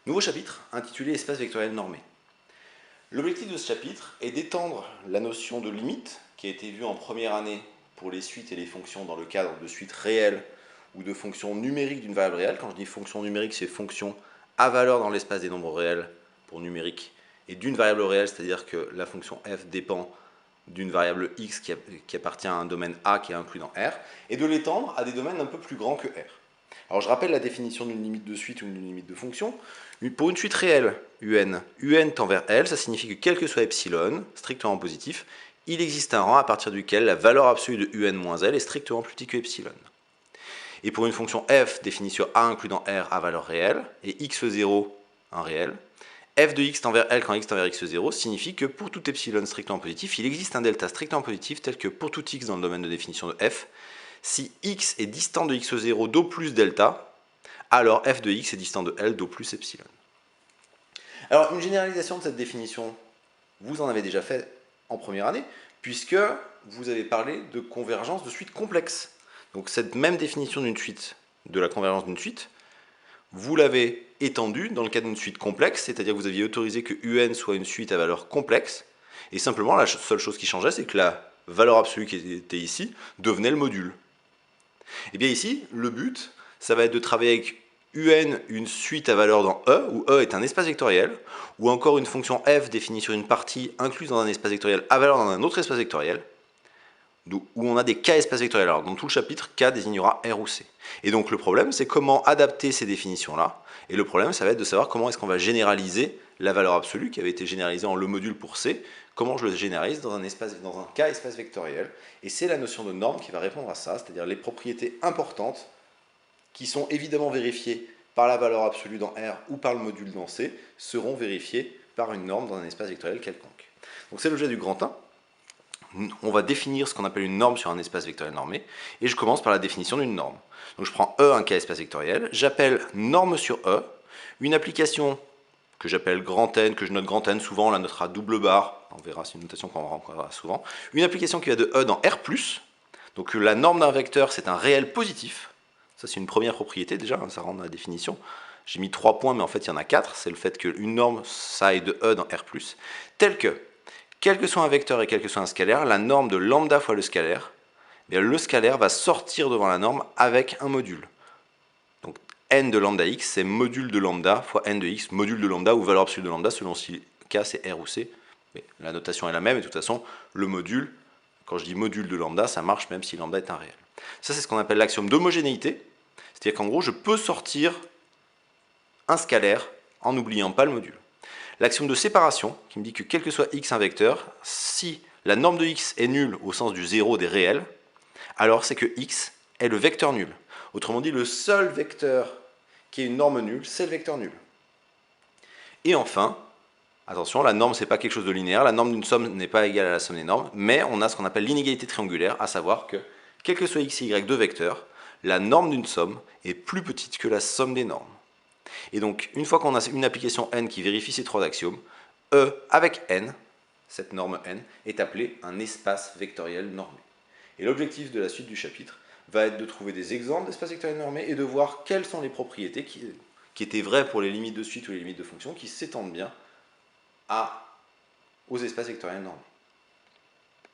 Nouveau chapitre intitulé Espace vectoriel normé. L'objectif de ce chapitre est d'étendre la notion de limite qui a été vue en première année pour les suites et les fonctions dans le cadre de suites réelles ou de fonctions numériques d'une variable réelle. Quand je dis fonction numérique, c'est fonction à valeur dans l'espace des nombres réels pour numérique et d'une variable réelle, c'est-à-dire que la fonction f dépend d'une variable x qui appartient à un domaine A qui est inclus dans R, et de l'étendre à des domaines un peu plus grands que R. Alors je rappelle la définition d'une limite de suite ou d'une limite de fonction. Pour une suite réelle, un tend vers L, ça signifie que quel que soit epsilon, strictement positif, il existe un rang à partir duquel la valeur absolue de un moins L est strictement plus petite que epsilon. Et pour une fonction f définie sur A inclus dans R à valeur réelle, et x0 un réel, f de x tend vers L quand x tend vers x0 signifie que pour tout epsilon strictement positif, il existe un delta strictement positif tel que pour tout x dans le domaine de définition de f, si x est distant de x0 d'O plus delta, alors f de x est distant de L d'O plus epsilon. Alors une généralisation de cette définition, vous en avez déjà fait en première année, puisque vous avez parlé de convergence de suites complexes. Donc cette même définition d'une suite, de la convergence d'une suite, vous l'avez étendue dans le cas d'une suite complexe, c'est-à-dire que vous aviez autorisé que un soit une suite à valeur complexe, et simplement la seule chose qui changeait, c'est que la valeur absolue qui était ici devenait le module. Et bien ici, le but, ça va être de travailler avec une suite à valeur dans E, où E est un espace vectoriel, ou encore une fonction f définie sur une partie incluse dans un espace vectoriel à valeur dans un autre espace vectoriel, où on a des K espaces vectoriels. Alors dans tout le chapitre, K désignera R ou C. Et donc le problème, c'est comment adapter ces définitions-là, et le problème, ça va être de savoir comment est-ce qu'on va généraliser la valeur absolue, qui avait été généralisée en le module pour C, comment je le généralise dans un K espace vectoriel. Et c'est la notion de norme qui va répondre à ça, c'est-à-dire les propriétés importantes qui sont évidemment vérifiées par la valeur absolue dans R ou par le module dans C, seront vérifiées par une norme dans un espace vectoriel quelconque. Donc c'est l'objet du grand 1. On va définir ce qu'on appelle une norme sur un espace vectoriel normé, et je commence par la définition d'une norme. Donc je prends E, un K espace vectoriel, j'appelle norme sur E, une application que j'appelle grand N, que je note grand N, souvent on la notera double barre, on verra, c'est une notation qu'on rencontrera souvent, une application qui va de E dans R+, donc la norme d'un vecteur c'est un réel positif, ça c'est une première propriété déjà, ça rentre dans la définition, j'ai mis 3 points mais en fait il y en a 4, c'est le fait qu'une norme ça aille de E dans R+, tel que, quel que soit un vecteur et quel que soit un scalaire, la norme de lambda fois le scalaire, eh bien le scalaire va sortir devant la norme avec un module. Donc n de lambda x, c'est module de lambda fois n de x, module de lambda ou valeur absolue de lambda, selon si k c'est R ou C. Mais la notation est la même, et de toute façon, le module, quand je dis module de lambda, ça marche même si lambda est un réel. Ça, c'est ce qu'on appelle l'axiome d'homogénéité, c'est-à-dire qu'en gros, je peux sortir un scalaire en n'oubliant pas le module. L'axiome de séparation, qui me dit que quel que soit x un vecteur, si la norme de x est nulle au sens du zéro des réels, alors c'est que x est le vecteur nul. Autrement dit, le seul vecteur qui est une norme nulle, c'est le vecteur nul. Et enfin, attention, la norme, c'est pas quelque chose de linéaire, la norme d'une somme n'est pas égale à la somme des normes, mais on a ce qu'on appelle l'inégalité triangulaire, à savoir que, quel que soit x et y deux vecteurs, la norme d'une somme est plus petite que la somme des normes. Et donc, une fois qu'on a une application n qui vérifie ces trois axiomes, E avec n, cette norme n, est appelée un espace vectoriel normé. Et l'objectif de la suite du chapitre va être de trouver des exemples d'espaces vectoriels normés et de voir quelles sont les propriétés qui étaient vraies pour les limites de suite ou les limites de fonction qui s'étendent bien aux espaces vectoriels normés.